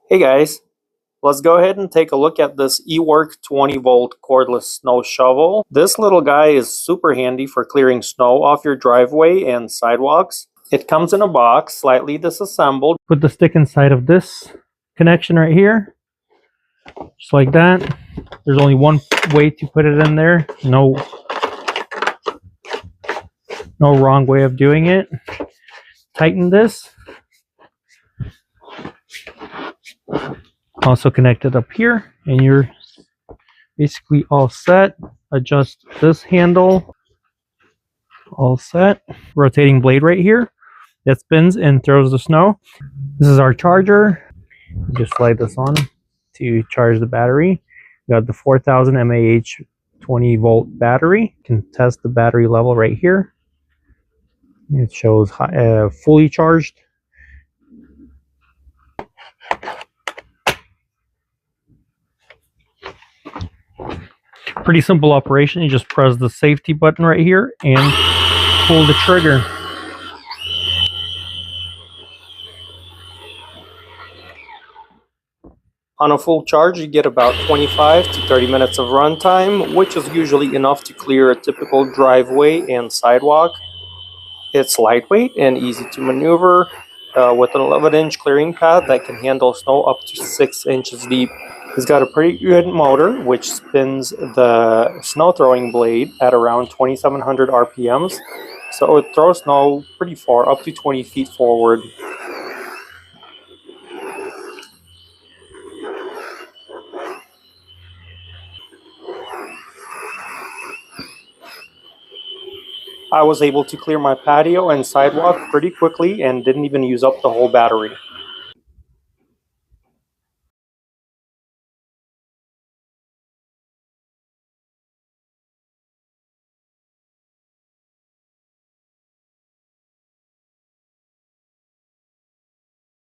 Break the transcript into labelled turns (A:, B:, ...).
A: Hey guys, let's go ahead and take a look at this EWORK 20V Cordless Snow Shovel. This little guy is super handy for clearing snow off your driveway and sidewalks. It comes in a box, slightly disassembled. Put the stick inside of this connection right here, just like that. There's only one way to put it in there. No wrong way of doing it. Tighten this. Also connect it up here and you're basically all set. Adjust this handle. All set. Rotating blade right here that spins and throws the snow. This is our charger. Just slide this on to charge the battery. We got the 4000 mAh 20V battery. You can test the battery level right here. It shows fully charged. Pretty simple operation. You just press the safety button right here and pull the trigger. On a full charge, you get about 25 to 30 minutes of runtime, which is usually enough to clear a typical driveway and sidewalk. It's lightweight and easy to maneuver with an 11-inch clearing pad that can handle snow up to 6 inches deep. It's got a pretty good motor which spins the snow throwing blade at around 2700 RPMs, so it throws snow pretty far, up to 20 feet forward. I was able to clear my patio and sidewalk pretty quickly and didn't even use up the whole battery.